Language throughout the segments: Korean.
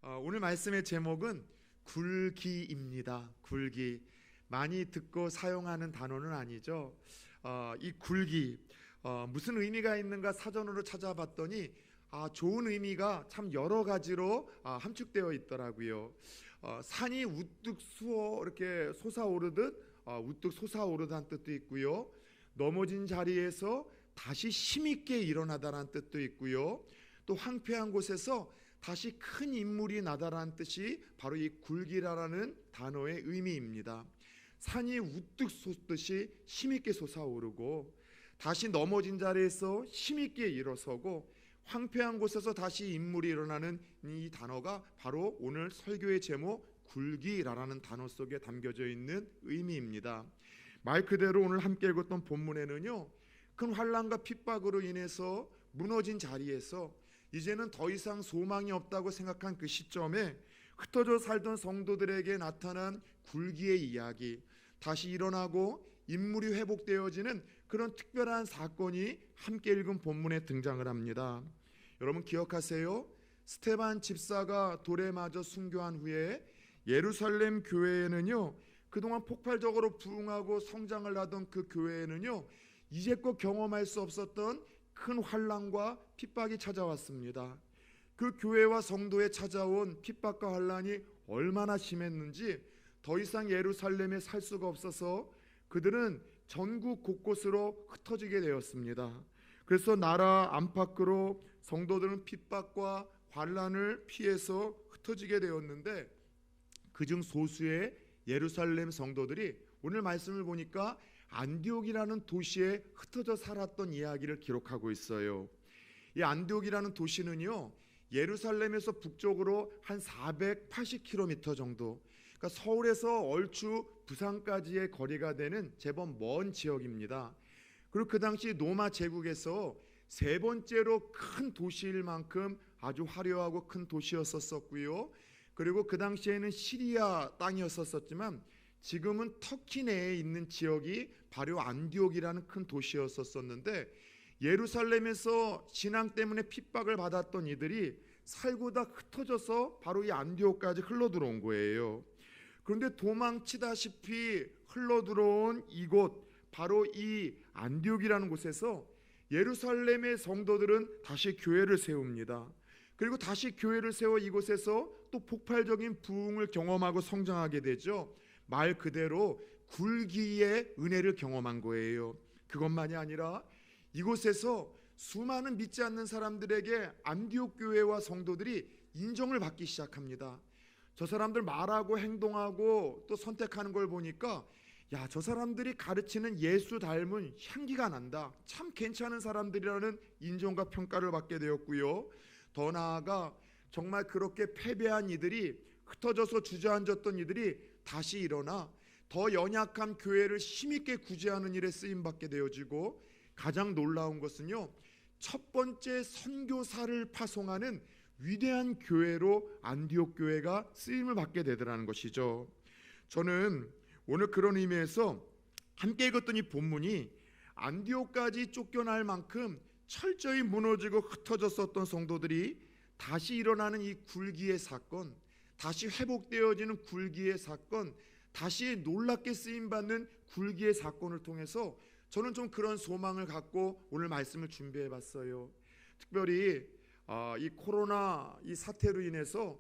오늘 말씀의 제목은 굴기입니다. 굴기. 많이 듣고 사용하는 단어는 아니죠. 이 굴기 무슨 의미가 있는가 사전으로 찾아봤더니 좋은 의미가 참 여러 가지로 함축되어 있더라고요. 산이 우뚝 이렇게 솟아오르듯 우뚝 솟아오르다는 뜻도 있고요. 넘어진 자리에서 다시 힘있게 일어나다라는 뜻도 있고요. 또 황폐한 곳에서 다시 큰 인물이 나다라는 뜻이 바로 이 굴기라는 단어의 의미입니다. 산이 우뚝 솟듯이 힘있게 솟아오르고 다시 넘어진 자리에서 힘있게 일어서고 황폐한 곳에서 다시 인물이 일어나는 이 단어가 바로 오늘 설교의 제목 굴기라는 단어 속에 담겨져 있는 의미입니다. 말 그대로 오늘 함께 읽었던 본문에는요, 큰 환난과 핍박으로 인해서 무너진 자리에서 이제는 더 이상 소망이 없다고 생각한 그 시점에 흩어져 살던 성도들에게 나타난 굴기의 이야기, 다시 일어나고 인물이 회복되어지는 그런 특별한 사건이 함께 읽은 본문에 등장을 합니다. 여러분 기억하세요? 스데반 집사가 돌에 맞아 순교한 후에 예루살렘 교회에는요, 그동안 폭발적으로 부흥하고 성장을 하던 그 교회에는요, 이제껏 경험할 수 없었던 큰 환난과 핍박이 찾아왔습니다. 그 교회와 성도에 찾아온 핍박과 환난이 얼마나 심했는지 더 이상 예루살렘에 살 수가 없어서 그들은 전국 곳곳으로 흩어지게 되었습니다. 그래서 나라 안팎으로 성도들은 핍박과 환난을 피해서 흩어지게 되었는데, 그중 소수의 예루살렘 성도들이 오늘 말씀을 보니까 안디옥이라는 도시에 흩어져 살았던 이야기를 기록하고 있어요. 이 안디옥이라는 도시는요, 예루살렘에서 북쪽으로 한 480km 정도, 그러니까 서울에서 얼추 부산까지의 거리가 되는 제법 먼 지역입니다. 그리고 그 당시 로마 제국에서 세 번째로 큰 도시일 만큼 아주 화려하고 큰 도시였었고요. 그리고 그 당시에는 시리아 땅이었었지만 지금은 터키 내에 있는 지역이 바로 안디옥이라는 큰 도시였었는데, 예루살렘에서 신앙 때문에 핍박을 받았던 이들이 살고 다 흩어져서 바로 이 안디옥까지 흘러들어온 거예요. 그런데 도망치다시피 흘러들어온 이곳, 바로 이 안디옥이라는 곳에서 예루살렘의 성도들은 다시 교회를 세웁니다. 그리고 다시 교회를 세워 이곳에서 또 폭발적인 부흥을 경험하고 성장하게 되죠. 말 그대로 굴기의 은혜를 경험한 거예요. 그것만이 아니라 이곳에서 수많은 믿지 않는 사람들에게 안디옥 교회와 성도들이 인정을 받기 시작합니다. 저 사람들 말하고 행동하고 또 선택하는 걸 보니까 저 사람들이 가르치는 예수 닮은 향기가 난다, 참 괜찮은 사람들이라는 인정과 평가를 받게 되었고요. 더 나아가 정말 그렇게 패배한 이들이, 흩어져서 주저앉았던 이들이 다시 일어나 더 연약한 교회를 힘있게 구제하는 일에 쓰임받게 되어지고, 가장 놀라운 것은요, 첫 번째 선교사를 파송하는 위대한 교회로 안디옥 교회가 쓰임을 받게 되더라는 것이죠. 저는 오늘 그런 의미에서 함께 읽었던 이 본문이 안디옥까지 쫓겨날 만큼 철저히 무너지고 흩어졌었던 성도들이 다시 일어나는 이 굴기의 사건, 다시 회복되어지는 굴기의 사건, 다시 놀랍게 쓰임받는 굴기의 사건을 통해서 저는 좀 그런 소망을 갖고 오늘 말씀을 준비해 봤어요. 특별히 이 코로나 이 사태로 인해서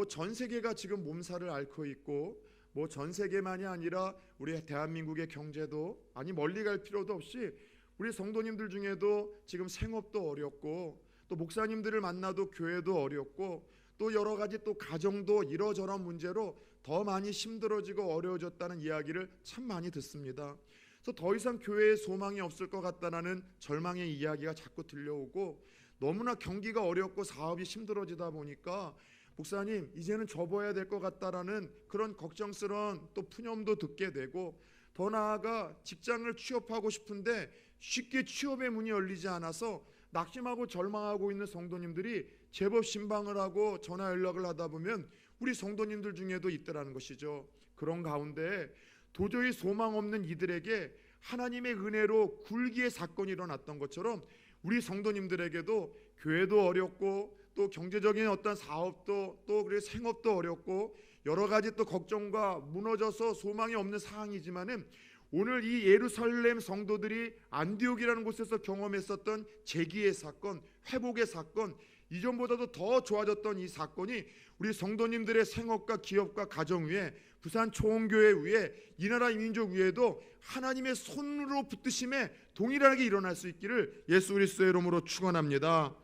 전 세계가 지금 몸살을 앓고 있고, 전 세계만이 아니라 우리 대한민국의 경제도 멀리 갈 필요도 없이 우리 성도님들 중에도 지금 생업도 어렵고, 또 목사님들을 만나도 교회도 어렵고, 또 여러 가지 또 가정도 이러저런 문제로 더 많이 힘들어지고 어려워졌다는 이야기를 참 많이 듣습니다. 그래서 더 이상 교회에 소망이 없을 것 같다는 절망의 이야기가 자꾸 들려오고, 너무나 경기가 어렵고 사업이 힘들어지다 보니까 목사님 이제는 접어야 될 것 같다라는 그런 걱정스러운 또 푸념도 듣게 되고, 더 나아가 직장을 취업하고 싶은데 쉽게 취업의 문이 열리지 않아서 낙심하고 절망하고 있는 성도님들이 제법 신방을 하고 전화 연락을 하다 보면 우리 성도님들 중에도 있더라는 것이죠. 그런 가운데 도저히 소망 없는 이들에게 하나님의 은혜로 굴기의 사건이 일어났던 것처럼 우리 성도님들에게도 교회도 어렵고 또 경제적인 어떤 사업도 또 그리고 생업도 어렵고 여러 가지 또 걱정과 무너져서 소망이 없는 상황이지만은 오늘 이 예루살렘 성도들이 안디옥이라는 곳에서 경험했었던 재기의 사건, 회복의 사건, 이전보다도 더 좋아졌던 이 사건이 우리 성도님들의 생업과 기업과 가정 위에, 부산 초원교회 위에, 이 나라 민족 위에도 하나님의 손으로 붙드심에 동일하게 일어날 수 있기를 예수 그리스도의 이름으로 축원합니다.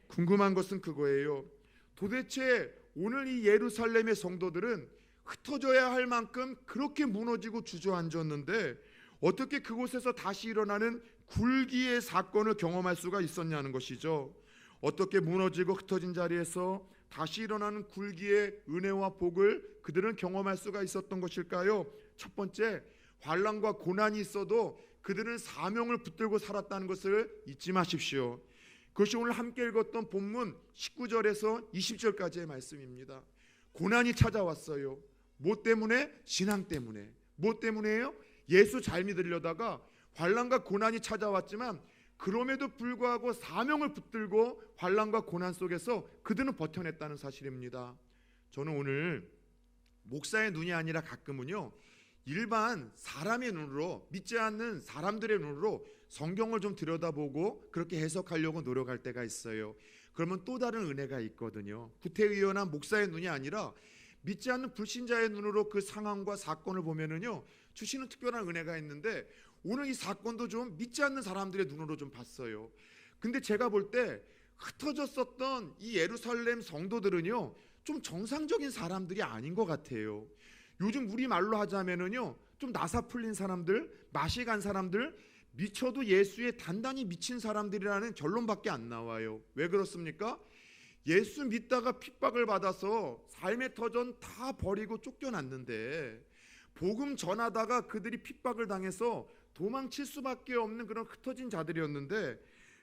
궁금한 것은 그거예요. 도대체 오늘 이 예루살렘의 성도들은 흩어져야 할 만큼 그렇게 무너지고 주저앉았는데 어떻게 그곳에서 다시 일어나는 굴기의 사건을 경험할 수가 있었냐는 것이죠. 어떻게 무너지고 흩어진 자리에서 다시 일어나는 굴기의 은혜와 복을 그들은 경험할 수가 있었던 것일까요? 첫 번째, 환난과 고난이 있어도 그들은 사명을 붙들고 살았다는 것을 잊지 마십시오. 그것이 오늘 함께 읽었던 본문 19절에서 20절까지의 말씀입니다. 고난이 찾아왔어요. 뭐 때문에? 신앙 때문에. 뭐 때문에요? 예수 잘 믿으려다가 환난과 고난이 찾아왔지만 그럼에도 불구하고 사명을 붙들고 환난과 고난 속에서 그들은 버텨냈다는 사실입니다. 저는 오늘 목사의 눈이 아니라 가끔은요, 일반 사람의 눈으로, 믿지 않는 사람들의 눈으로 성경을 좀 들여다보고 그렇게 해석하려고 노력할 때가 있어요. 그러면 또 다른 은혜가 있거든요. 구태의연한 목사의 눈이 아니라 믿지 않는 불신자의 눈으로 그 상황과 사건을 보면은요, 주시는 특별한 은혜가 있는데 오늘 이 사건도 좀 믿지 않는 사람들의 눈으로 좀 봤어요. 근데 제가 볼 때 흩어졌었던 이 예루살렘 성도들은요, 좀 정상적인 사람들이 아닌 것 같아요. 요즘 우리 말로 하자면은요, 좀 나사 풀린 사람들, 맛이 간 사람들, 미쳐도 예수에 단단히 미친 사람들이라는 결론밖에 안 나와요. 왜 그렇습니까? 예수 믿다가 핍박을 받아서 삶의 터전 다 버리고 쫓겨났는데 복음 전하다가 그들이 핍박을 당해서 도망칠 수밖에 없는 그런 흩어진 자들이었는데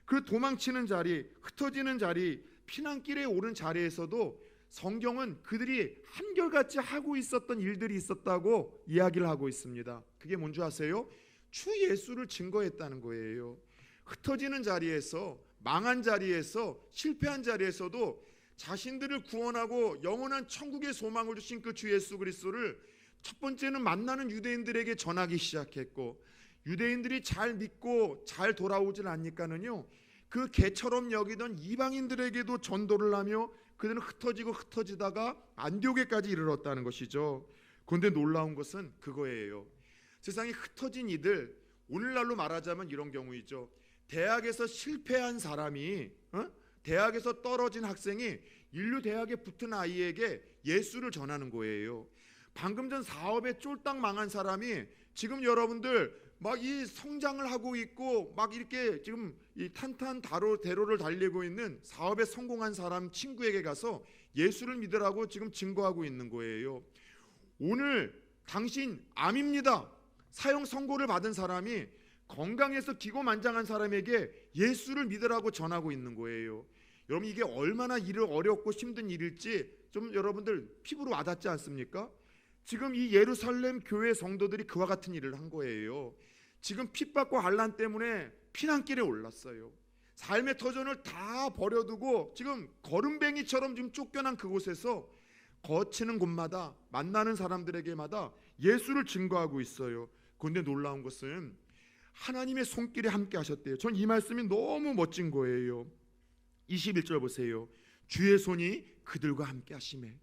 그 도망치는 자리, 흩어지는 자리, 피난길에 오른 자리에서도 성경은 그들이 한결같이 하고 있었던 일들이 있었다고 이야기를 하고 있습니다. 그게 뭔지 아세요? 주 예수를 증거했다는 거예요. 흩어지는 자리에서, 망한 자리에서, 실패한 자리에서도 자신들을 구원하고 영원한 천국의 소망을 주신 그 주 예수 그리스도를 첫 번째는 만나는 유대인들에게 전하기 시작했고, 유대인들이 잘 믿고 잘 돌아오질 않으니까는요, 그 개처럼 여기던 이방인들에게도 전도를 하며 그들은 흩어지고 흩어지다가 안디옥에까지 이르렀다는 것이죠. 그런데 놀라운 것은 그거예요. 세상에 흩어진 이들, 오늘날로 말하자면 이런 경우이죠. 대학에서 실패한 사람이, 대학에서 떨어진 학생이 인류 대학에 붙은 아이에게 예수를 전하는 거예요. 방금 전 사업에 쫄딱 망한 사람이 지금 여러분들 막 이 성장을 하고 있고 막 이렇게 지금 이 탄탄대로를 달리고 있는 사업에 성공한 사람 친구에게 가서 예수를 믿으라고 지금 증거하고 있는 거예요. 오늘 당신 암입니다. 사형 선고를 받은 사람이 건강해서 기고만장한 사람에게 예수를 믿으라고 전하고 있는 거예요. 여러분, 이게 얼마나 어렵고 힘든 일일지 좀 여러분들 피부로 와닿지 않습니까? 지금 이 예루살렘 교회 성도들이 그와 같은 일을 한 거예요. 지금 핍박과 환난 때문에 피난길에 올랐어요. 삶의 터전을 다 버려두고 지금 거름뱅이처럼 지금 쫓겨난 그곳에서 거치는 곳마다 만나는 사람들에게마다 예수를 증거하고 있어요. 그런데 놀라운 것은 하나님의 손길이 함께 하셨대요. 전 이 말씀이 너무 멋진 거예요. 21절 보세요. 주의 손이 그들과 함께 하시매.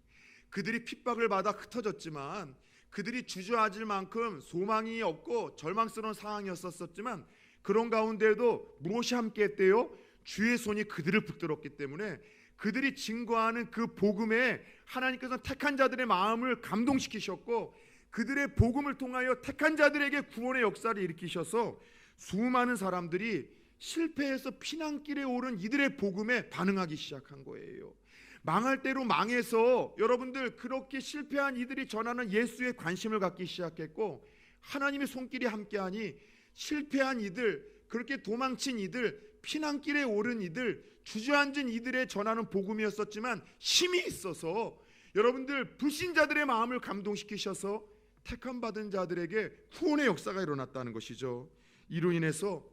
그들이 핍박을 받아 흩어졌지만, 그들이 주저앉을 만큼 소망이 없고 절망스러운 상황이었었지만 그런 가운데에도 무엇이 함께했대요? 주의 손이 그들을 붙들었기 때문에 그들이 증거하는 그 복음에 하나님께서 택한 자들의 마음을 감동시키셨고, 그들의 복음을 통하여 택한 자들에게 구원의 역사를 일으키셔서 수많은 사람들이 실패해서 피난길에 오른 이들의 복음에 반응하기 시작한 거예요. 망할 대로 망해서 여러분들 그렇게 실패한 이들이 전하는 예수에 관심을 갖기 시작했고, 하나님의 손길이 함께하니 실패한 이들, 그렇게 도망친 이들, 피난길에 오른 이들, 주저앉은 이들의 전하는 복음이었었지만 힘이 있어서 여러분들 불신자들의 마음을 감동시키셔서 택함받은 자들에게 구원의 역사가 일어났다는 것이죠. 이로 인해서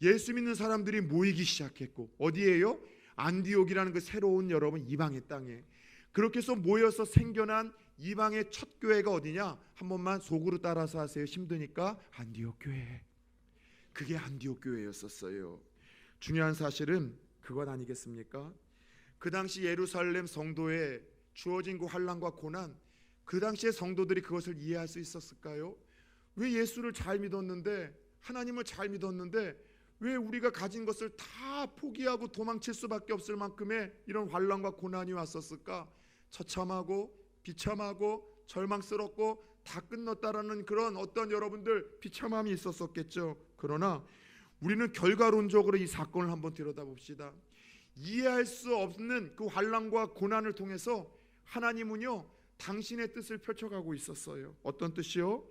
예수 믿는 사람들이 모이기 시작했고, 어디에요? 안디옥이라는 그 새로운 여러분 이방의 땅에 그렇게 해서 모여서 생겨난 이방의 첫 교회가 어디냐? 한 번만 속으로 따라서 하세요. 힘드니까 안디옥 교회. 그게 안디옥 교회였었어요. 중요한 사실은 그건 아니겠습니까? 그 당시 예루살렘 성도에 주어진 그 환난과 고난, 그 당시에 성도들이 그것을 이해할 수 있었을까요? 왜 예수를 잘 믿었는데, 하나님을 잘 믿었는데 왜 우리가 가진 것을 다 포기하고 도망칠 수밖에 없을 만큼의 이런 환난과 고난이 왔었을까? 처참하고 비참하고 절망스럽고 다 끝났다라는 그런 어떤 여러분들 비참함이 있었었겠죠. 그러나 우리는 결과론적으로 이 사건을 한번 들여다봅시다. 이해할 수 없는 그 환난과 고난을 통해서 하나님은요 당신의 뜻을 펼쳐가고 있었어요. 어떤 뜻이요?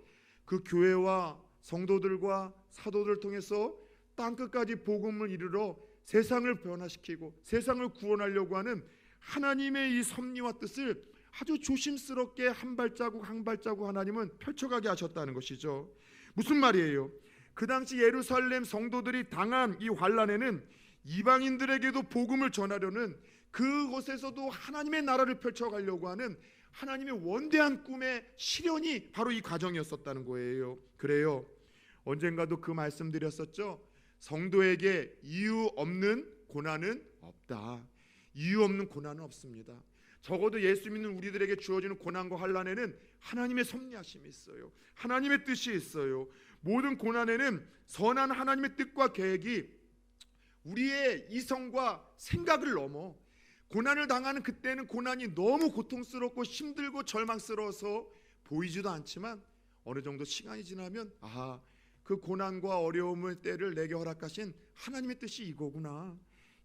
그 교회와 성도들과 사도들을 통해서 땅끝까지 복음을 이르러 세상을 변화시키고 세상을 구원하려고 하는 하나님의 이 섭리와 뜻을 아주 조심스럽게 한 발자국 한 발자국 하나님은 펼쳐가게 하셨다는 것이죠. 무슨 말이에요? 그 당시 예루살렘 성도들이 당한 이 환난에는 이방인들에게도 복음을 전하려는 그곳에서도 하나님의 나라를 펼쳐가려고 하는 하나님의 원대한 꿈의 실현이 바로 이 과정이었었다는 거예요. 그래요. 언젠가도 그 말씀드렸었죠. 성도에게 이유 없는 고난은 없다. 이유 없는 고난은 없습니다. 적어도 예수 믿는 우리들에게 주어지는 고난과 환난에는 하나님의 섭리하심이 있어요. 하나님의 뜻이 있어요. 모든 고난에는 선한 하나님의 뜻과 계획이 우리의 이성과 생각을 넘어 고난을 당하는 그때는 고난이 너무 고통스럽고 힘들고 절망스러워서 보이지도 않지만 어느 정도 시간이 지나면 그 고난과 어려움의 때를 내게 허락하신 하나님의 뜻이 이거구나.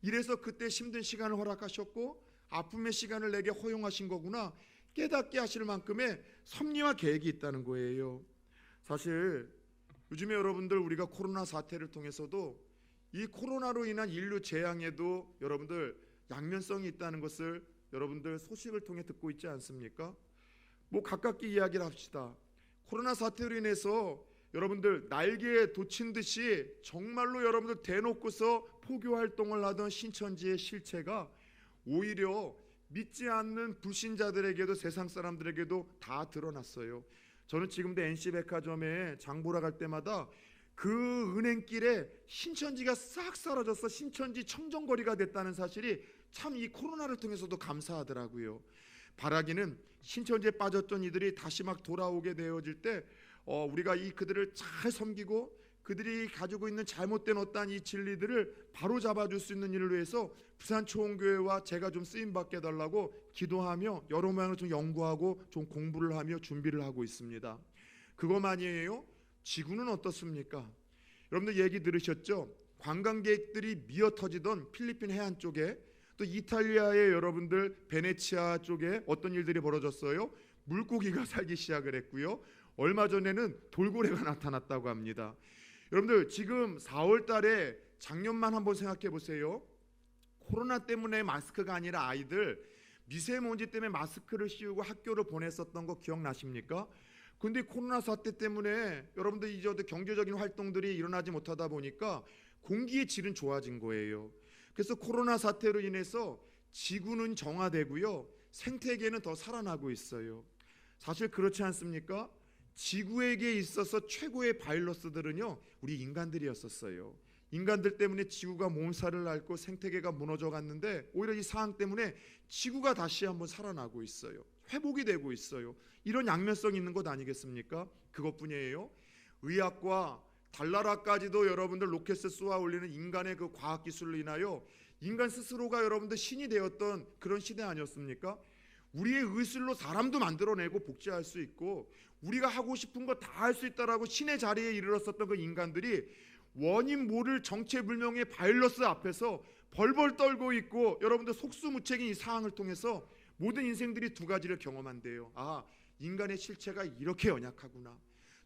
이래서 그때 힘든 시간을 허락하셨고 아픔의 시간을 내게 허용하신 거구나 깨닫게 하실 만큼의 섭리와 계획이 있다는 거예요. 사실 요즘에 여러분들 우리가 코로나 사태를 통해서도 이 코로나로 인한 인류 재앙에도 여러분들 양면성이 있다는 것을 여러분들 소식을 통해 듣고 있지 않습니까? 가깝게 이야기를 합시다. 코로나 사태로 인해서 여러분들 날개에 돋친 듯이 정말로 여러분들 대놓고서 포교 활동을 하던 신천지의 실체가 오히려 믿지 않는 불신자들에게도 세상 사람들에게도 다 드러났어요. 저는 지금도 NC백화점에 장 보러 갈 때마다 그 은행길에 신천지가 싹 사라져서 신천지 청정거리가 됐다는 사실이 참 이 코로나를 통해서도 감사하더라고요. 바라기는 신천지에 빠졌던 이들이 다시 막 돌아오게 되어질 때 우리가 그들을 잘 섬기고 그들이 가지고 있는 잘못된 어떠한 이 진리들을 바로 잡아줄 수 있는 일을 위해서 부산초원교회와 제가 좀 쓰임받게 해달라고 기도하며 여러 모양을 좀 연구하고 좀 공부를 하며 준비를 하고 있습니다. 그것만이에요? 지구는 어떻습니까? 여러분들 얘기 들으셨죠? 관광객들이 미어터지던 필리핀 해안 쪽에 또 이탈리아의 여러분들 베네치아 쪽에 어떤 일들이 벌어졌어요? 물고기가 살기 시작을 했고요. 얼마 전에는 돌고래가 나타났다고 합니다. 여러분들 지금 4월 달에 작년만 한번 생각해 보세요. 코로나 때문에 마스크가 아니라 아이들 미세먼지 때문에 마스크를 씌우고 학교를 보냈었던 거 기억나십니까? 근데 코로나 사태 때문에 여러분들 이제 경제적인 활동들이 일어나지 못하다 보니까 공기의 질은 좋아진 거예요. 그래서 코로나 사태로 인해서 지구는 정화되고요. 생태계는 더 살아나고 있어요. 사실 그렇지 않습니까? 지구에게 있어서 최고의 바이러스들은요 우리 인간들이었었어요. 인간들 때문에 지구가 몸살을 앓고 생태계가 무너져 갔는데 오히려 이 상황 때문에 지구가 다시 한번 살아나고 있어요. 회복이 되고 있어요. 이런 양면성이 있는 것 아니겠습니까? 그것뿐이에요. 의학과 달나라까지도 여러분들 로켓을 쏘아 올리는 인간의 그 과학기술로 인하여 인간 스스로가 여러분들 신이 되었던 그런 시대 아니었습니까? 우리의 의술로 사람도 만들어내고 복제할 수 있고 우리가 하고 싶은 거 다 할 수 있다라고 신의 자리에 이르렀었던 그 인간들이 원인 모를 정체불명의 바이러스 앞에서 벌벌 떨고 있고 여러분들 속수무책인 이 상황을 통해서 모든 인생들이 두 가지를 경험한대요. 인간의 실체가 이렇게 연약하구나.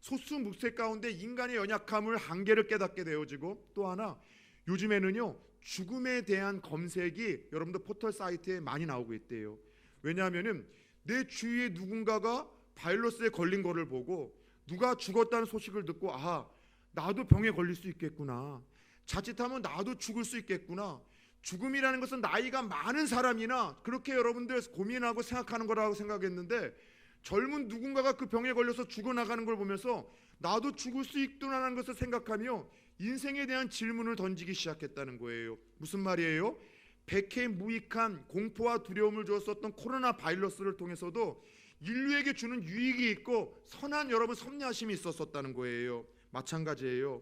속수무책 가운데 인간의 연약함을 한계를 깨닫게 되어지고 또 하나 요즘에는요 죽음에 대한 검색이 여러분들 포털 사이트에 많이 나오고 있대요. 왜냐하면은 내 주위에 누군가가 바이러스에 걸린 거를 보고 누가 죽었다는 소식을 듣고 나도 병에 걸릴 수 있겠구나. 자칫하면 나도 죽을 수 있겠구나. 죽음이라는 것은 나이가 많은 사람이나 그렇게 여러분들 고민하고 생각하는 거라고 생각했는데, 젊은 누군가가 그 병에 걸려서 죽어나가는 걸 보면서 나도 죽을 수 있구나라는 것을 생각하며 인생에 대한 질문을 던지기 시작했다는 거예요. 무슨 말이에요? 백해무익한 공포와 두려움을 주었었던 코로나 바이러스를 통해서도 인류에게 주는 유익이 있고 선한 여러분 섭리하심이 있었었다는 거예요. 마찬가지예요.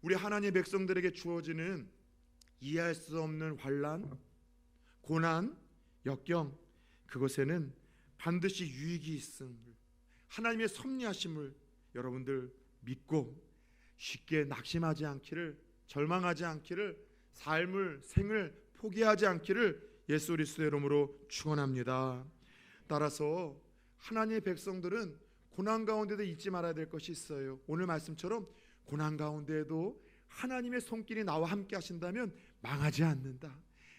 우리 하나님의 백성들에게 주어지는 이해할 수 없는 환난, 고난, 역경, 그것에는 반드시 유익이 있음을, 하나님의 섭리하심을 여러분들 믿고 쉽게 낙심하지 않기를, 절망하지 않기를, 삶을, 생을 포기하지 않기를 예수 그리스도의 이름으로 축원합니다. 따라서 하나님의 백성들은 고난 가운데도 잊지 말아야 될 것이 있어요. 오늘 말씀처럼 고난 가운데에도 하나님의 손길이 나와 함께 하신다면 망하지 않는다.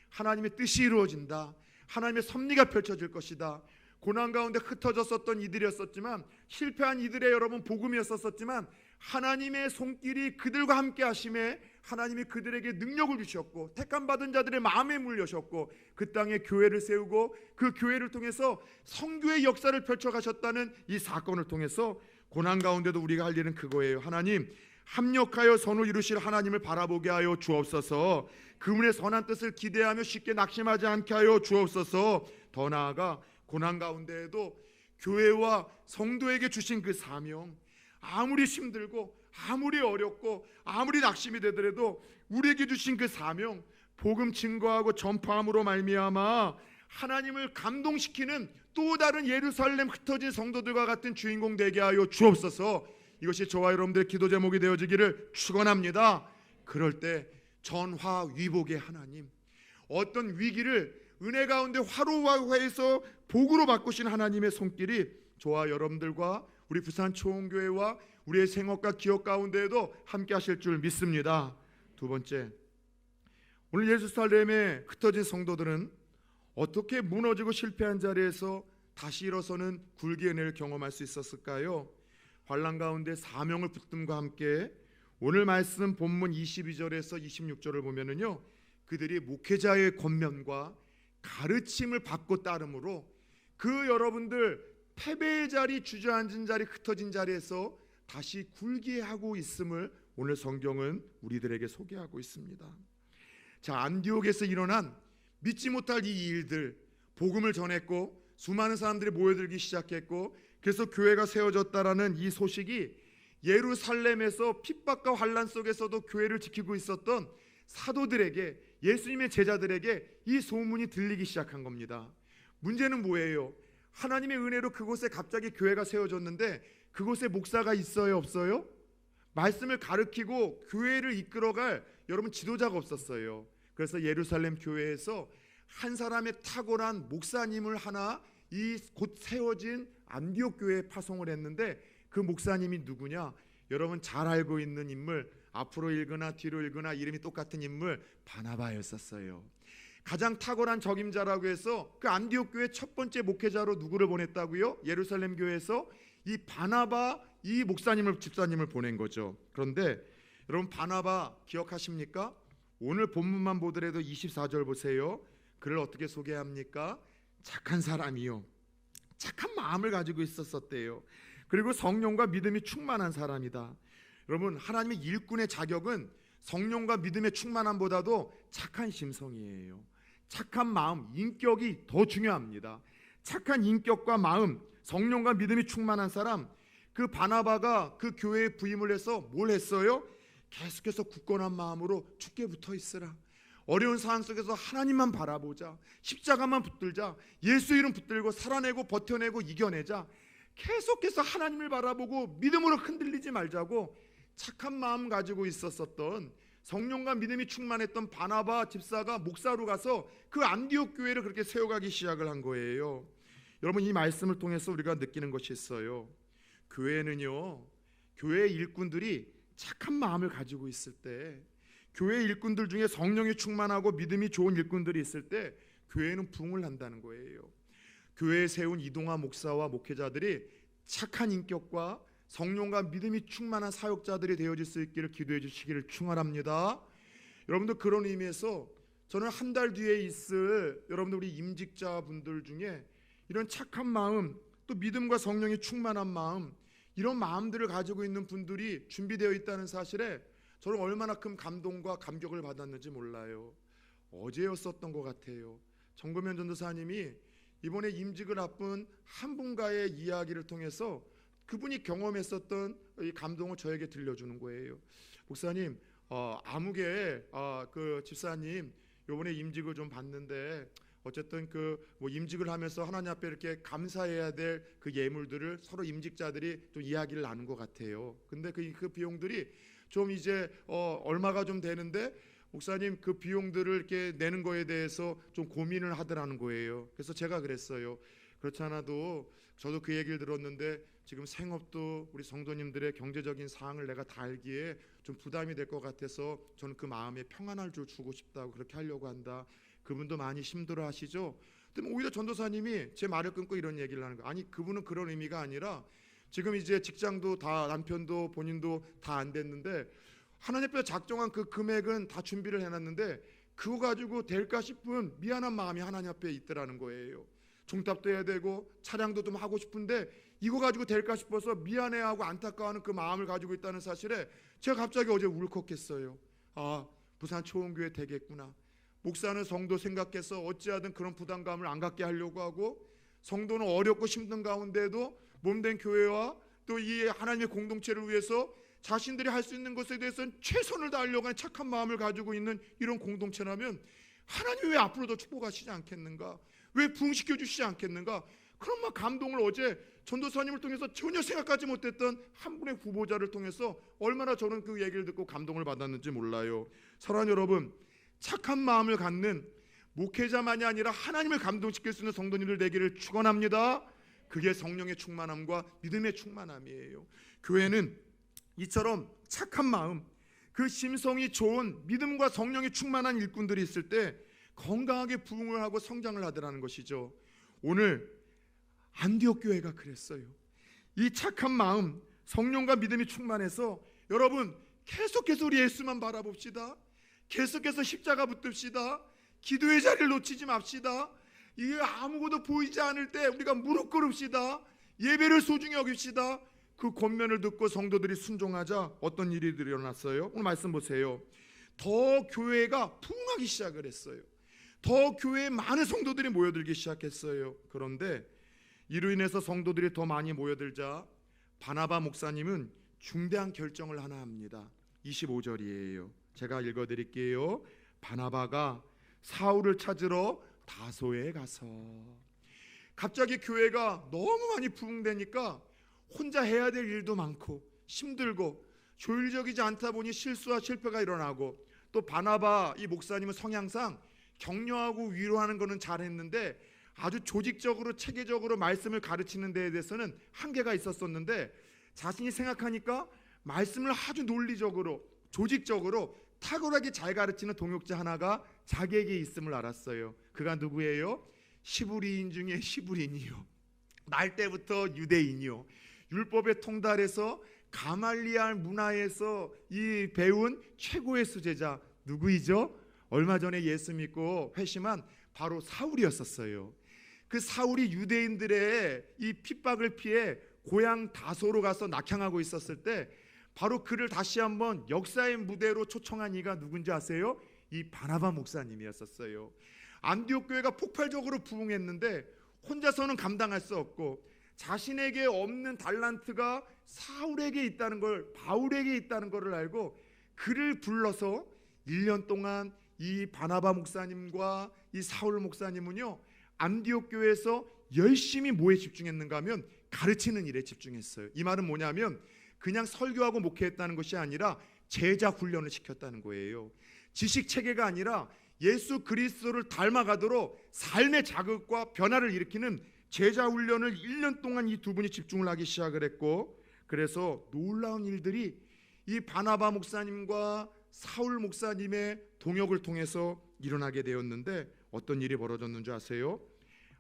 하나님의 뜻이 이루어진다. 하나님의 섭리가 펼쳐질 것이다. 고난 가운데 흩어졌었던 이들이었었지만, 실패한 이들의 여러분 복음이었었지만, 하나님의 손길이 그들과 함께 하심에 하나님이 그들에게 능력을 주셨고 택함받은 자들의 마음에 물려셨고 그 땅에 교회를 세우고 그 교회를 통해서 성교의 역사를 펼쳐가셨다는 이 사건을 통해서 고난 가운데도 우리가 할 일은 그거예요. 하나님, 합력하여 선을 이루실 하나님을 바라보게 하여 주옵소서. 그분의 선한 뜻을 기대하며 쉽게 낙심하지 않게 하여 주옵소서. 더 나아가 고난 가운데에도 교회와 성도에게 주신 그 사명, 아무리 힘들고 아무리 어렵고 아무리 낙심이 되더라도 우리에게 주신 그 사명, 복음 증거하고 전파함으로 말미암아 하나님을 감동시키는 또 다른 예루살렘 흩어진 성도들과 같은 주인공 되게 하여 주옵소서. 이것이 저와 여러분들의 기도 제목이 되어지기를 축원합니다. 그럴 때 전화위복의 하나님, 어떤 위기를 은혜 가운데 화로화해서 복으로 바꾸신 하나님의 손길이 저와 여러분들과 우리 부산 초원교회와 우리의 생업과 기업 가운데에도 함께 하실 줄 믿습니다. 두 번째, 오늘 예루살렘에 흩어진 성도들은 어떻게 무너지고 실패한 자리에서 다시 일어서는 굴기의 은혜를 경험할 수 있었을까요? 환난 가운데 사명을 붙듦과 함께 오늘 말씀 본문 22절에서 26절을 보면은요, 그들이 목회자의 권면과 가르침을 받고 따름으로 그 여러분들 패배의 자리, 주저앉은 자리, 흩어진 자리에서 다시 굴기하고 있음을 오늘 성경은 우리들에게 소개하고 있습니다. 자, 안디옥에서 일어난 믿지 못할 이 일들, 복음을 전했고 수많은 사람들이 모여들기 시작했고 그래서 교회가 세워졌다라는 이 소식이 예루살렘에서 핍박과 환난 속에서도 교회를 지키고 있었던 사도들에게, 예수님의 제자들에게 이 소문이 들리기 시작한 겁니다. 문제는 뭐예요? 하나님의 은혜로 그곳에 갑자기 교회가 세워졌는데 그곳에 목사가 있어요, 없어요? 말씀을 가르치고 교회를 이끌어갈 여러분 지도자가 없었어요. 그래서 예루살렘 교회에서 한 사람의 탁월한 목사님을 하나 이 곧 세워진 안디옥 교회에 파송을 했는데 그 목사님이 누구냐? 여러분 잘 알고 있는 인물, 앞으로 읽으나 뒤로 읽으나 이름이 똑같은 인물, 바나바였었어요. 가장 탁월한 적임자라고 해서 그 안디옥 교회 첫 번째 목회자로 누구를 보냈다고요? 예루살렘 교회에서 이 바나바, 이 목사님을, 집사님을 보낸 거죠. 그런데 여러분 바나바 기억하십니까? 오늘 본문만 보더라도 24절 보세요. 그를 어떻게 소개합니까? 착한 사람이요, 착한 마음을 가지고 있었대요. 그리고 성령과 믿음이 충만한 사람이다. 여러분 하나님의 일꾼의 자격은 성령과 믿음의 충만함보다도 착한 심성이에요. 착한 마음, 인격이 더 중요합니다. 착한 인격과 마음, 성령과 믿음이 충만한 사람, 그 바나바가 그 교회에 부임을 해서 뭘 했어요? 계속해서 굳건한 마음으로 주께 붙어 있으라. 어려운 상황 속에서 하나님만 바라보자. 십자가만 붙들자. 예수 이름 붙들고 살아내고 버텨내고 이겨내자. 계속해서 하나님을 바라보고 믿음으로 흔들리지 말자고 착한 마음 가지고 있었던 성령과 믿음이 충만했던 바나바 집사가 목사로 가서 그 안디옥 교회를 그렇게 세워가기 시작을 한 거예요. 여러분 이 말씀을 통해서 우리가 느끼는 것이 있어요. 교회는요, 교회 일꾼들이 착한 마음을 가지고 있을 때, 교회 일꾼들 중에 성령이 충만하고 믿음이 좋은 일꾼들이 있을 때 교회는 부흥을 한다는 거예요. 교회에 세운 이동화 목사와 목회자들이 착한 인격과 성령과 믿음이 충만한 사역자들이 되어질 수 있기를 기도해 주시기를 축원합니다. 여러분들 그런 의미에서 저는 한 달 뒤에 있을 여러분들 우리 임직자분들 중에 이런 착한 마음, 또 믿음과 성령의 충만한 마음, 이런 마음들을 가지고 있는 분들이 준비되어 있다는 사실에 저는 얼마나 큰 감동과 감격을 받았는지 몰라요. 어제였었던 것 같아요. 정금현 전도사님이 이번에 임직을 앞둔 한 분과의 이야기를 통해서 그분이 경험했었던 이 감동을 저에게 들려주는 거예요. 목사님, 아무개 그 집사님 이번에 임직을 좀 받는데 어쨌든 뭐 임직을 하면서 하나님 앞에 이렇게 감사해야 될 그 예물들을 서로 임직자들이 좀 이야기를 나눈 것 같아요. 근데 그 비용들이 좀 이제 얼마가 좀 되는데 목사님 그 비용들을 이렇게 내는 거에 대해서 좀 고민을 하더라는 거예요. 그래서 제가 그랬어요. 그렇지 않아도 저도 그 얘기를 들었는데 지금 생업도 우리 성도님들의 경제적인 사항을 내가 다 알기에 좀 부담이 될 것 같아서 저는 그 마음에 평안을 주고 싶다고 그렇게 하려고 한다. 그분도 많이 힘들어 하시죠. 근데 오히려 전도사님이 제 말을 끊고 이런 얘기를 하는 거예요. 아니 그분은 그런 의미가 아니라 지금 이제 직장도 다 남편도 본인도 다 안 됐는데 하나님께서 작정한 그 금액은 다 준비를 해놨는데 그거 가지고 될까 싶은 미안한 마음이 하나님 앞에 있더라는 거예요. 종탑도 해야 되고 차량도 좀 하고 싶은데 이거 가지고 될까 싶어서 미안해하고 안타까워하는 그 마음을 가지고 있다는 사실에 제가 갑자기 어제 울컥했어요. 아, 부산 초원교회 되겠구나. 목사는 성도 생각해서 어찌하든 그런 부담감을 안 갖게 하려고 하고, 성도는 어렵고 힘든 가운데도 몸된 교회와 또 이 하나님의 공동체를 위해서 자신들이 할 수 있는 것에 대해서는 최선을 다하려고 하는 착한 마음을 가지고 있는 이런 공동체라면 하나님 왜 앞으로도 축복하시지 않겠는가? 왜 부흥시켜 주시지 않겠는가? 그런 막 감동을 어제 전도사님을 통해서 전혀 생각하지 못했던 한 분의 후보자를 통해서 얼마나 저는 그 얘기를 듣고 감동을 받았는지 몰라요. 사랑하는 여러분, 착한 마음을 갖는 목회자만이 아니라 하나님을 감동시킬 수 있는 성도님들 되기를 축원합니다. 그게 성령의 충만함과 믿음의 충만함이에요. 교회는 이처럼 착한 마음, 그 심성이 좋은 믿음과 성령이 충만한 일꾼들이 있을 때 건강하게 부흥을 하고 성장을 하더라는 것이죠. 오늘 안디옥 교회가 그랬어요. 이 착한 마음, 성령과 믿음이 충만해서 여러분 계속해서 우리 예수만 바라봅시다. 계속해서 십자가 붙듭시다. 기도의 자리를 놓치지 맙시다. 이게 아무것도 보이지 않을 때 우리가 무릎 꿇읍시다. 예배를 소중히 여깁시다. 그 권면을 듣고 성도들이 순종하자 어떤 일이 일어났어요? 오늘 말씀 보세요. 더 교회가 부흥하기 시작을 했어요. 더 교회에 많은 성도들이 모여들기 시작했어요. 그런데 이로 인해서 성도들이 더 많이 모여들자 바나바 목사님은 중대한 결정을 하나 합니다. 25절이에요. 제가 읽어드릴게요. 바나바가 사울을 찾으러 다소에 가서, 갑자기 교회가 너무 많이 부흥되니까 혼자 해야 될 일도 많고 힘들고 조율적이지 않다 보니 실수와 실패가 일어나고, 또 바나바 이 목사님은 성향상 격려하고 위로하는 거는 잘했는데 아주 조직적으로 체계적으로 말씀을 가르치는 데에 대해서는 한계가 있었었는데, 자신이 생각하니까 말씀을 아주 논리적으로 조직적으로 탁월하게 잘 가르치는 동역자 하나가 자기에게 있음을 알았어요. 그가 누구예요? 시브리인 중에 시브린이요, 날 때부터 유대인이요, 율법의 통달에서 가말리알 문화에서 이 배운 최고의 수제자 누구이죠? 얼마 전에 예수 믿고 회심한 바로 사울이었었어요. 그 사울이 유대인들의 이 핍박을 피해 고향 다소로 가서 낙향하고 있었을 때 바로 그를 다시 한번 역사의 무대로 초청한 이가 누군지 아세요? 이 바나바 목사님이었었어요. 안디옥 교회가 폭발적으로 부흥했는데 혼자서는 감당할 수 없고 자신에게 없는 달란트가 사울에게 있다는 걸, 바울에게 있다는 것을 알고 그를 불러서 1년 동안 이 바나바 목사님과 이 사울 목사님은요, 안디옥 교회에서 열심히 뭐에 집중했는가 하면 가르치는 일에 집중했어요. 이 말은 뭐냐면 그냥 설교하고 목회했다는 것이 아니라 제자 훈련을 시켰다는 거예요. 지식 체계가 아니라 예수 그리스도를 닮아가도록 삶의 자극과 변화를 일으키는 제자 훈련을 1년 동안 이 두 분이 집중을 하기 시작을 했고, 그래서 놀라운 일들이 이 바나바 목사님과 사울 목사님의 동역을 통해서 일어나게 되었는데, 어떤 일이 벌어졌는지 아세요?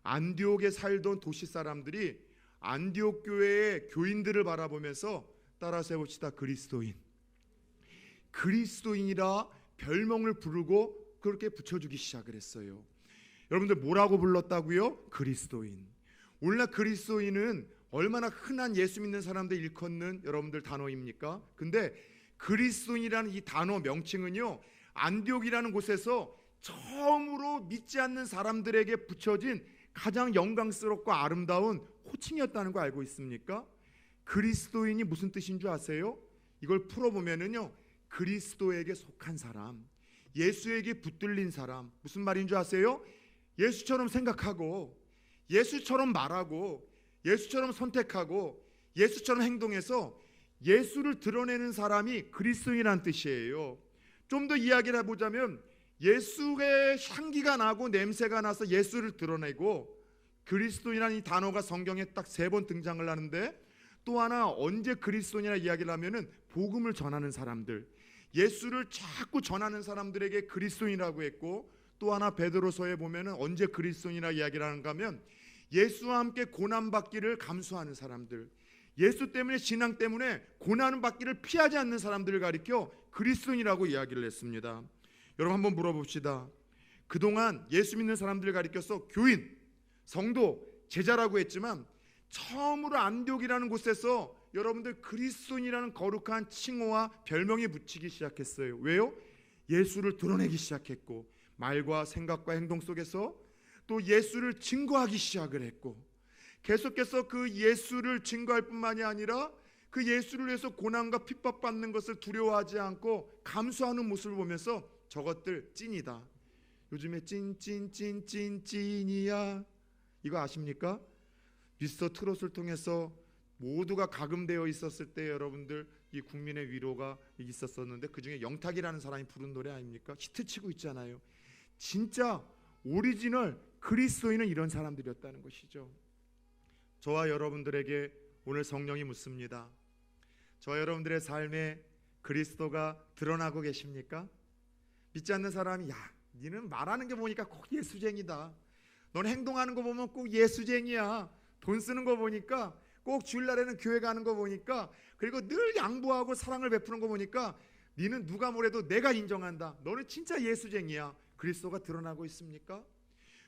안디옥에 살던 도시 사람들이 안디옥 교회의 교인들을 바라보면서, 따라서 해봅시다, 그리스도인이라 별명을 부르고 그렇게 붙여주기 시작을 했어요. 여러분들 뭐라고 불렀다고요? 그리스도인. 오늘날 그리스도인은 얼마나 흔한 예수 믿는 사람들 일컫는 여러분들 단어입니까? 근데 그리스도인이라는 이 단어 명칭은요, 안디옥이라는 곳에서 처음으로 믿지 않는 사람들에게 붙여진 가장 영광스럽고 아름다운 호칭이었다는 거 알고 있습니까? 그리스도인이 무슨 뜻인 줄 아세요? 이걸 풀어보면은요, 그리스도에게 속한 사람, 예수에게 붙들린 사람. 무슨 말인 줄 아세요? 예수처럼 생각하고, 예수처럼 말하고, 예수처럼 선택하고, 예수처럼 행동해서 예수를 드러내는 사람이 그리스도인이라는 뜻이에요. 좀 더 이야기를 해보자면, 예수의 향기가 나고 냄새가 나서 예수를 드러내고, 그리스도인이라는 이 단어가 성경에 딱 3번 등장을 하는데, 또 하나 언제 그리스도인이라 이야기를 하면은 복음을 전하는 사람들, 예수를 자꾸 전하는 사람들에게 그리스도인이라고 했고, 또 하나 베드로서에 보면은 언제 그리스도인이라 이야기를 하는가 하면 예수와 함께 고난받기를 감수하는 사람들, 예수 때문에, 신앙 때문에 고난 받기를 피하지 않는 사람들을 가리켜 그리스도인이라고 이야기를 했습니다. 여러분 한번 물어봅시다. 그동안 예수 믿는 사람들을 가리켜서 교인, 성도, 제자라고 했지만 처음으로 안디옥이라는 곳에서 여러분들 그리스도인이라는 거룩한 칭호와 별명이 붙이기 시작했어요. 왜요? 예수를 드러내기 시작했고, 말과 생각과 행동 속에서 또 예수를 증거하기 시작을 했고, 계속해서 그 예수를 증거할 뿐만이 아니라 그 예수를 위해서 고난과 핍박받는 것을 두려워하지 않고 감수하는 모습을 보면서 저것들 찐이다. 요즘에 찐이야, 이거 아십니까? 미스터 트롯을 통해서 모두가 가금되어 있었을 때 여러분들 이 국민의 위로가 있었었는데, 그중에 영탁이라는 사람이 부른 노래 아닙니까? 히트치고 있잖아요. 진짜 오리지널 그리스도인은 이런 사람들이었다는 것이죠. 저와 여러분들에게 오늘 성령이 묻습니다. 저와 여러분들의 삶에 그리스도가 드러나고 계십니까? 믿지 않는 사람이, 야, 니는 말하는 게 보니까 꼭 예수쟁이다, 넌 행동하는 거 보면 꼭 예수쟁이야, 돈 쓰는 거 보니까, 꼭 주일날에는 교회 가는 거 보니까, 그리고 늘 양보하고 사랑을 베푸는 거 보니까 니는 누가 뭐래도 내가 인정한다, 너는 진짜 예수쟁이야. 그리스도가 드러나고 있습니까?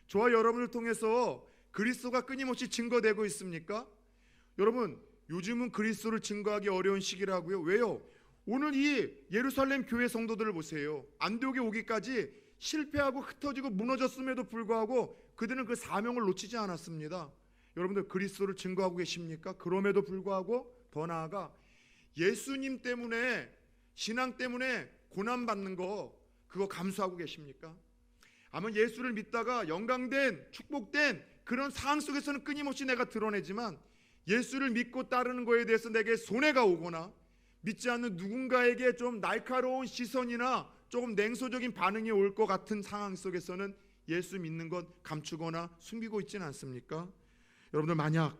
저와 여러분을 통해서 그리스도가 끊임없이 증거되고 있습니까? 여러분, 요즘은 그리스도를 증거하기 어려운 시기라고요. 왜요? 오늘 이 예루살렘 교회 성도들을 보세요. 안디옥에 오기까지 실패하고 흩어지고 무너졌음에도 불구하고 그들은 그 사명을 놓치지 않았습니다. 여러분들 그리스도를 증거하고 계십니까? 그럼에도 불구하고 더 나아가 예수님 때문에, 신앙 때문에 고난받는 거, 그거 감수하고 계십니까? 아마 예수를 믿다가 영광된, 축복된 그런 상황 속에서는 끊임없이 내가 드러내지만, 예수를 믿고 따르는 거에 대해서 내게 손해가 오거나 믿지 않는 누군가에게 좀 날카로운 시선이나 조금 냉소적인 반응이 올 것 같은 상황 속에서는 예수 믿는 것 감추거나 숨기고 있지는 않습니까? 여러분들, 만약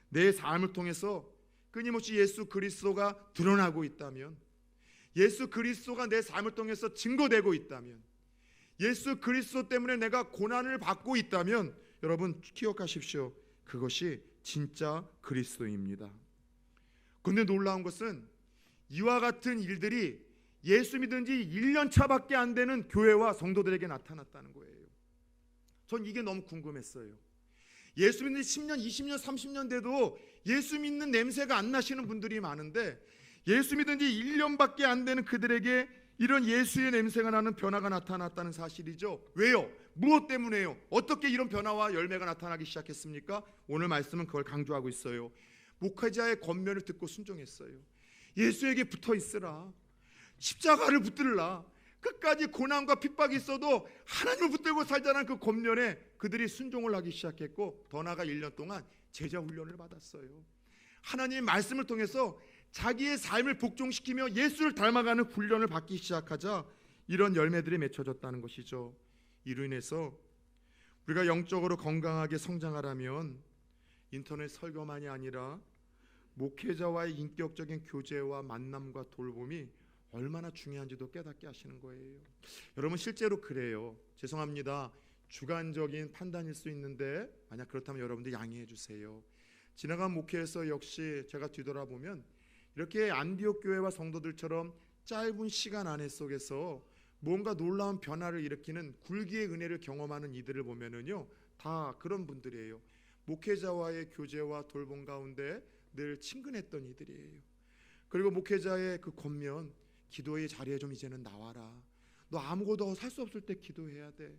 내 삶을 통해서 끊임없이 예수 그리스도가 드러나고 있다면, 예수 그리스도가 내 삶을 통해서 증거되고 있다면, 예수 그리스도 때문에 내가 고난을 받고 있다면, 여러분 기억하십시오. 그것이 진짜 그리스도입니다. 그런데 놀라운 것은 이와 같은 일들이 예수 믿은 지 1년 차밖에 안 되는 교회와 성도들에게 나타났다는 거예요. 전 이게 너무 궁금했어요. 예수 믿는 지 10년, 20년, 30년 돼도 예수 믿는 냄새가 안 나시는 분들이 많은데, 예수 믿은 지 1년밖에 안 되는 그들에게 이런 예수의 냄새가 나는 변화가 나타났다는 사실이죠. 왜요? 무엇 때문에요? 어떻게 이런 변화와 열매가 나타나기 시작했습니까? 오늘 말씀은 그걸 강조하고 있어요. 목회자의 권면을 듣고 순종했어요. 예수에게 붙어 있으라, 십자가를 붙들라, 끝까지 고난과 핍박이 있어도 하나님을 붙들고 살자는 그 권면에 그들이 순종을 하기 시작했고, 더 나아가 1년 동안 제자 훈련을 받았어요. 하나님의 말씀을 통해서 자기의 삶을 복종시키며 예수를 닮아가는 훈련을 받기 시작하자 이런 열매들이 맺혀졌다는 것이죠. 이로 인해서 우리가 영적으로 건강하게 성장하려면 인터넷 설교만이 아니라 목회자와의 인격적인 교제와 만남과 돌봄이 얼마나 중요한지도 깨닫게 하시는 거예요. 여러분, 실제로 그래요. 죄송합니다. 주관적인 판단일 수 있는데 만약 그렇다면 여러분들 양해해 주세요. 지나간 목회에서 역시 제가 뒤돌아보면 이렇게 안디옥 교회와 성도들처럼 짧은 시간 안에 속에서 뭔가 놀라운 변화를 일으키는 굴기의 은혜를 경험하는 이들을 보면은요, 다 그런 분들이에요. 목회자와의 교제와 돌봄 가운데 늘 친근했던 이들이에요. 그리고 목회자의 그 권면, 기도의 자리에 좀 이제는 나와라. 너 아무것도 살 수 없을 때 기도해야 돼.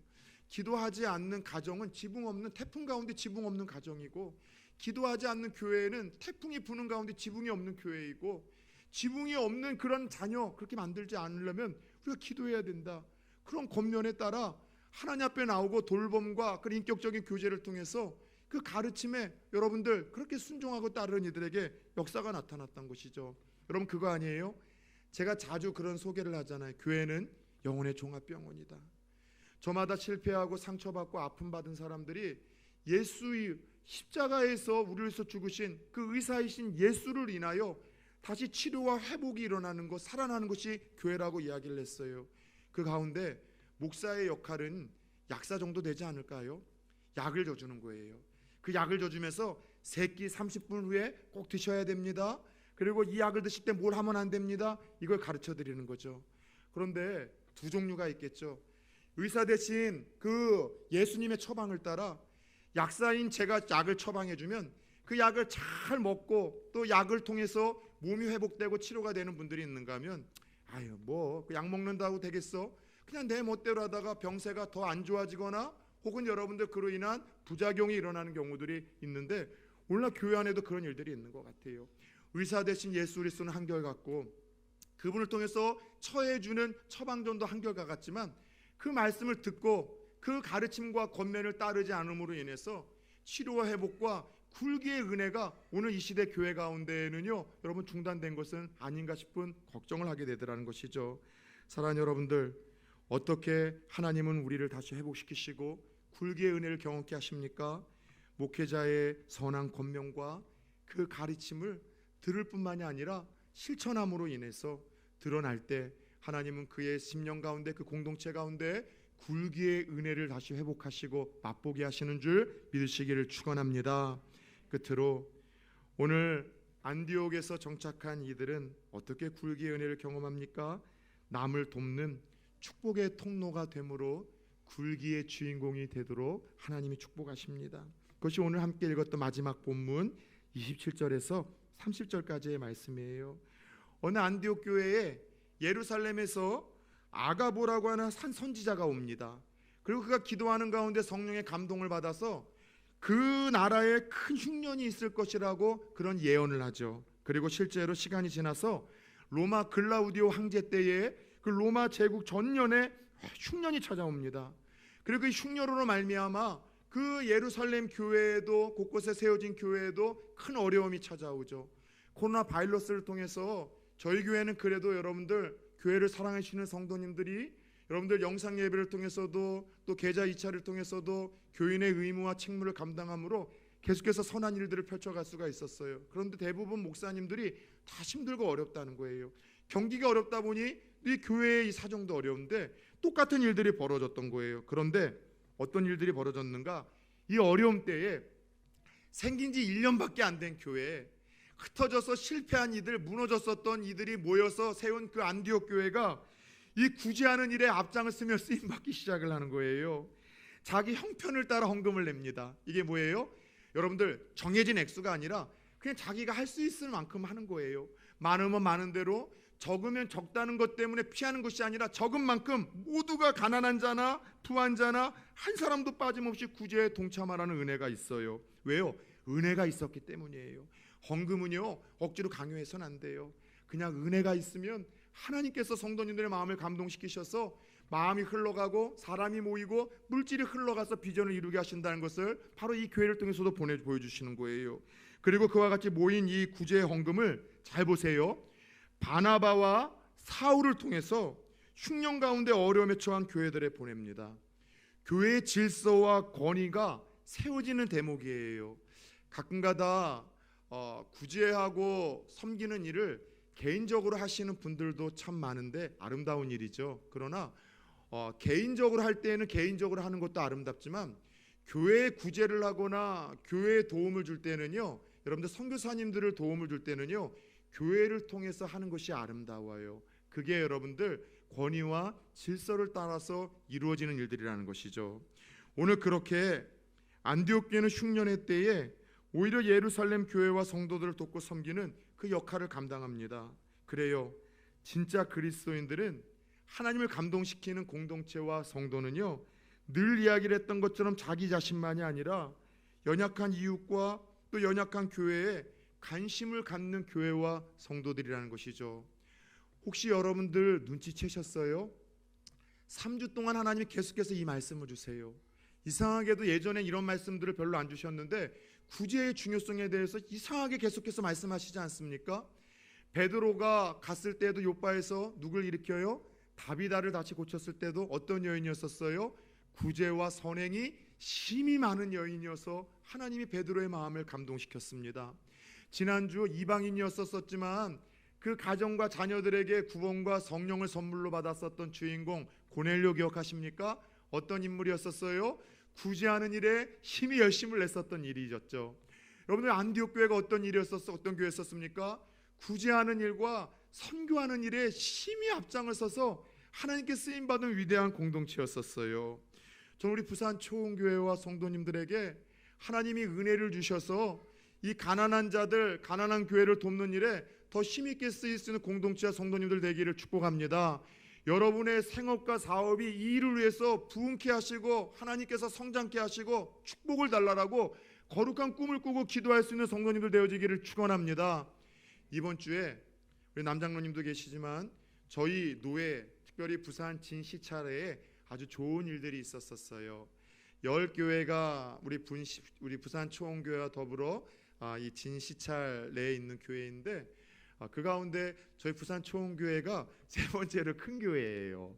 기도하지 않는 가정은 지붕 없는, 태풍 가운데 지붕 없는 가정이고, 기도하지 않는 교회는 태풍이 부는 가운데 지붕이 없는 교회이고, 지붕이 없는 그런 자녀 그렇게 만들지 않으려면 우리가 기도해야 된다. 그런 권면에 따라 하나님 앞에 나오고 돌봄과 그 인격적인 교제를 통해서 그 가르침에 여러분들 그렇게 순종하고 따르는 이들에게 역사가 나타났던 것이죠. 여러분, 그거 아니에요? 제가 자주 그런 소개를 하잖아요. 교회는 영혼의 종합병원이다. 저마다 실패하고 상처받고 아픔받은 사람들이 예수의 십자가에서 우리를 위해서 죽으신 그 의사이신 예수를 인하여 다시 치료와 회복이 일어나는 것, 살아나는 것이 교회라고 이야기를 했어요. 그 가운데 목사의 역할은 약사 정도 되지 않을까요? 약을 줘주는 거예요. 그 약을 줘주면서 새끼 30분 후에 꼭 드셔야 됩니다. 그리고 이 약을 드실 때 뭘 하면 안 됩니다. 이걸 가르쳐 드리는 거죠. 그런데 두 종류가 있겠죠. 의사 대신 그 예수님의 처방을 따라 약사인 제가 약을 처방해 주면 그 약을 잘 먹고 또 약을 통해서 몸이 회복되고 치료가 되는 분들이 있는가 하면, 아유 뭐 약 먹는다고 되겠어? 그냥 내 멋대로 하다가 병세가 더 안 좋아지거나 혹은 여러분들 그로 인한 부작용이 일어나는 경우들이 있는데, 오늘날 교회 안에도 그런 일들이 있는 것 같아요. 의사 대신 예수 그리스도는 한결같고 그분을 통해서 처해주는 처방전도 한결같지만 그 말씀을 듣고 그 가르침과 권면을 따르지 않음으로 인해서 치료와 회복과 굴기의 은혜가 오늘 이 시대 교회 가운데에는요, 여러분 중단된 것은 아닌가 싶은 걱정을 하게 되더라는 것이죠. 사랑하는 여러분들, 어떻게 하나님은 우리를 다시 회복시키시고 굴기의 은혜를 경험케 하십니까? 목회자의 선한 권면과 그 가르침을 들을 뿐만이 아니라 실천함으로 인해서 드러날 때 하나님은 그의 심령 가운데, 그 공동체 가운데 굴기의 은혜를 다시 회복하시고 맛보게 하시는 줄 믿으시기를 축원합니다. 끝으로 오늘 안디옥에서 정착한 이들은 어떻게 굴기의 은혜를 경험합니까? 남을 돕는 축복의 통로가 되므로 굴기의 주인공이 되도록 하나님이 축복하십니다. 그것이 오늘 함께 읽었던 마지막 본문 27절에서 30절까지의 말씀이에요. 어느 안디옥 교회에 예루살렘에서 아가보라고 하는 한 선지자가 옵니다. 그리고 그가 기도하는 가운데 성령의 감동을 받아서 그 나라에 큰 흉년이 있을 것이라고 그런 예언을 하죠. 그리고 실제로 시간이 지나서 로마 글라우디오 황제 때에 그 로마 제국 전년에 흉년이 찾아옵니다. 그리고 그 흉년으로 말미암아 그 예루살렘 교회에도, 곳곳에 세워진 교회에도 큰 어려움이 찾아오죠. 코로나 바이러스를 통해서 저희 교회는 그래도 여러분들 교회를 사랑해 주시는 성도님들이 여러분들 영상 예배를 통해서도 또 계좌 이체를 통해서도 교인의 의무와 책무를 감당함으로 계속해서 선한 일들을 펼쳐갈 수가 있었어요. 그런데 대부분 목사님들이 다 힘들고 어렵다는 거예요. 경기가 어렵다 보니 이 교회의 이 사정도 어려운데 똑같은 일들이 벌어졌던 거예요. 그런데 어떤 일들이 벌어졌는가? 이 어려움 때에 생긴 지 1년밖에 안 된 교회에 흩어져서 실패한 이들, 무너졌었던 이들이 모여서 세운 그 안디옥 교회가 이 구제하는 일에 앞장을 쓰며 쓰임받기 시작을 하는 거예요. 자기 형편을 따라 헌금을 냅니다. 이게 뭐예요? 여러분들 정해진 액수가 아니라 그냥 자기가 할 수 있을 만큼 하는 거예요. 많으면 많은 대로, 적으면 적다는 것 때문에 피하는 것이 아니라 적은 만큼 모두가 가난한 자나 부한 자나 한 사람도 빠짐없이 구제에 동참하라는 은혜가 있어요. 왜요? 은혜가 있었기 때문이에요. 헌금은요 억지로 강요해서는 안 돼요. 그냥 은혜가 있으면 하나님께서 성도님들의 마음을 감동시키셔서 마음이 흘러가고 사람이 모이고 물질이 흘러가서 비전을 이루게 하신다는 것을 바로 이 교회를 통해서도 보여주시는 거예요. 그리고 그와 같이 모인 이 구제의 헌금을 잘 보세요. 바나바와 사울을 통해서 흉년 가운데 어려움에 처한 교회들에 보냅니다. 교회의 질서와 권위가 세워지는 대목이에요. 가끔가다 구제하고 섬기는 일을 개인적으로 하시는 분들도 참 많은데 아름다운 일이죠. 그러나 개인적으로 할 때에는 개인적으로 하는 것도 아름답지만 교회에 구제를 하거나 교회에 도움을 줄 때는요, 여러분들 선교사님들을 도움을 줄 때는요, 교회를 통해서 하는 것이 아름다워요. 그게 여러분들 권위와 질서를 따라서 이루어지는 일들이라는 것이죠. 오늘 그렇게 안디옥 교회는 흉년의 때에 오히려 예루살렘 교회와 성도들을 돕고 섬기는 그 역할을 감당합니다. 그래요, 진짜 그리스도인들은 하나님을 감동시키는 공동체와 성도는요, 늘 이야기를 했던 것처럼 자기 자신만이 아니라 연약한 이웃과 또 연약한 교회에 관심을 갖는 교회와 성도들이라는 것이죠. 혹시 여러분들 눈치채셨어요? 3주 동안 하나님이 계속해서 이 말씀을 주세요. 이상하게도 예전에 이런 말씀들을 별로 안 주셨는데 구제의 중요성에 대해서 이상하게 계속해서 말씀하시지 않습니까? 베드로가 갔을 때도 요바에서 누굴 일으켜요? 다비다를 다시 고쳤을 때도 어떤 여인이었었어요? 구제와 선행이 심히 많은 여인이어서 하나님이 베드로의 마음을 감동시켰습니다. 지난주 이방인이었었지만 그 가정과 자녀들에게 구원과 성령을 선물로 받았었던 주인공 고넬료 기억하십니까? 어떤 인물이었었어요? 구제하는 일에 힘이 열심을 냈었던 일이었죠. 여러분들 안디옥 교회가 어떤 교회였습니까? 구제하는 일과 선교하는 일에 심히 앞장을 서서 하나님께 쓰임 받은 위대한 공동체였었어요. 저는 우리 부산 초원교회와 성도님들에게 하나님이 은혜를 주셔서 이 가난한 자들, 가난한 교회를 돕는 일에 더 힘있게 쓰일 수 있는 공동체와 성도님들 되기를 축복합니다. 여러분의 생업과 사업이 이 일을 위해서 부흥케 하시고 하나님께서 성장케 하시고 축복을 달라라고 거룩한 꿈을 꾸고 기도할 수 있는 성도님들 되어지기를 축원합니다. 이번 주에 우리 남장로님도 계시지만 저희 노회, 특별히 부산 진시찰에 아주 좋은 일들이 있었어요. 10교회가 우리 부산 초원교회와 더불어 이 진시찰 내에 있는 교회인데 그 가운데 저희 부산 초원교회가 세 번째로 큰 교회예요.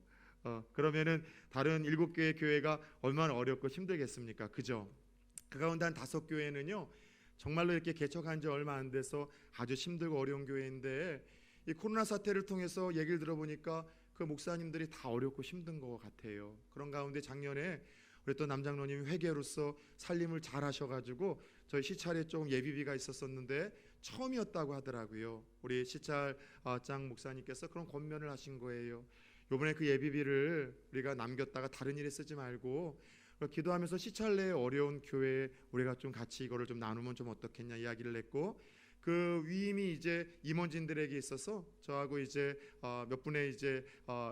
그러면은 다른 7개의 교회가 얼마나 어렵고 힘들겠습니까? 그죠? 그 가운데 한 5교회는요 정말로 이렇게 개척한 지 얼마 안 돼서 아주 힘들고 어려운 교회인데 이 코로나 사태를 통해서 얘기를 들어보니까 그 목사님들이 다 어렵고 힘든 것 같아요. 그런 가운데 작년에 우리 또 남장로님이 회계로서 살림을 잘 하셔가지고 저희 시찰에 조금 예비비가 있었었는데 처음이었다고 하더라고요. 우리 시찰장 목사님께서 그런 권면을 하신 거예요. 이번에 그 예비비를 우리가 남겼다가 다른 일에 쓰지 말고 기도하면서 시찰 내에 어려운 교회에 우리가 좀 같이 이거를 좀 나누면 좀 어떻겠냐 이야기를 했고, 그 위임이 이제 임원진들에게 있어서 저하고 이제 몇 분의 이제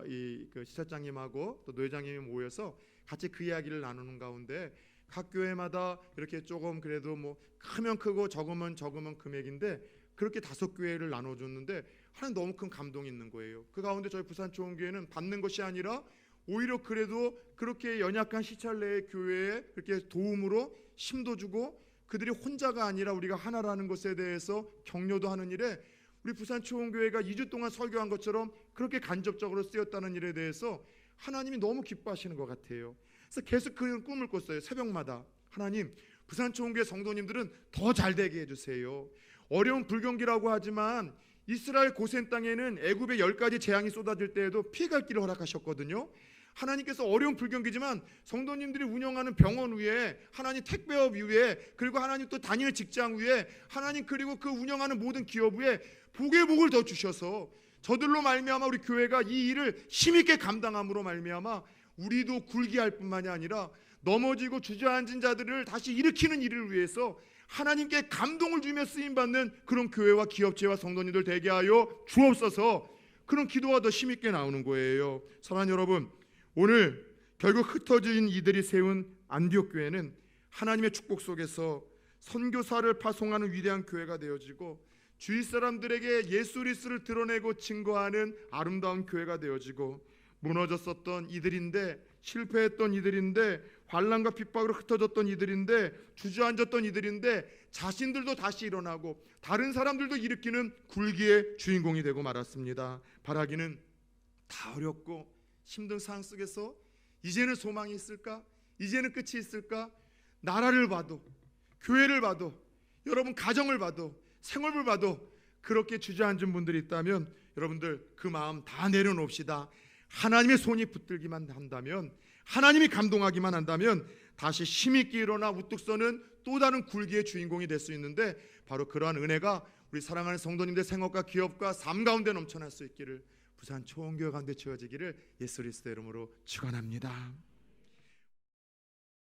이 그 시찰장님하고 또 노회장님이 모여서 같이 그 이야기를 나누는 가운데 각 교회마다 이렇게 조금 그래도 뭐 크면 크고 적으면 금액인데 그렇게 5교회를 나눠줬는데 하나님 너무 큰 감동이 있는 거예요. 그 가운데 저희 부산 초원교회는 받는 것이 아니라 오히려 그래도 그렇게 연약한 시찰 내의 교회에 그렇게 도움으로 힘도 주고 그들이 혼자가 아니라 우리가 하나라는 것에 대해서 격려도 하는 일에 우리 부산 초원교회가 2주 동안 설교한 것처럼 그렇게 간접적으로 쓰였다는 일에 대해서 하나님이 너무 기뻐하시는 것 같아요. 그래서 계속 그 꿈을 꿨어요. 새벽마다 하나님 부산 초원교회 성도님들은 더 잘되게 해주세요. 어려운 불경기라고 하지만 이스라엘 고센 땅에는 애굽의 10가지 재앙이 쏟아질 때에도 피해갈 길을 허락하셨거든요. 하나님께서 어려운 불경기지만 성도님들이 운영하는 병원 위에, 하나님 택배업 위에, 그리고 하나님 또 다니는 직장 위에, 하나님 그리고 그 운영하는 모든 기업 위에 복의 복을 더 주셔서 저들로 말미암아 우리 교회가 이 일을 힘있게 감당함으로 말미암아 우리도 굴기할 뿐만이 아니라 넘어지고 주저앉은 자들을 다시 일으키는 일을 위해서 하나님께 감동을 주며 쓰임받는 그런 교회와 기업체와 성도님들 되게 하여 주옵소서. 그런 기도가 더 힘있게 나오는 거예요. 사랑하는 여러분, 오늘 결국 흩어진 이들이 세운 안디옥 교회는 하나님의 축복 속에서 선교사를 파송하는 위대한 교회가 되어지고 주위 사람들에게 예수 그리스도를 드러내고 증거하는 아름다운 교회가 되어지고, 무너졌었던 이들인데, 실패했던 이들인데, 환난과 핍박으로 흩어졌던 이들인데, 주저앉았던 이들인데 자신들도 다시 일어나고 다른 사람들도 일으키는 굴기의 주인공이 되고 말았습니다. 바라기는 다 어렵고 힘든 상황 속에서 이제는 소망이 있을까? 이제는 끝이 있을까? 나라를 봐도, 교회를 봐도, 여러분 가정을 봐도, 생업을 봐도 그렇게 주저앉은 분들이 있다면 여러분들 그 마음 다 내려놓읍시다. 하나님의 손이 붙들기만 한다면, 하나님이 감동하기만 한다면 다시 힘있게 일어나 우뚝 서는 또 다른 굴기의 주인공이 될 수 있는데, 바로 그러한 은혜가 우리 사랑하는 성도님들 생업과 기업과 삶 가운데 넘쳐날 수 있기를 부산 초원교회 가운데 채워지기를 예수 그리스도 이름으로 축원합니다.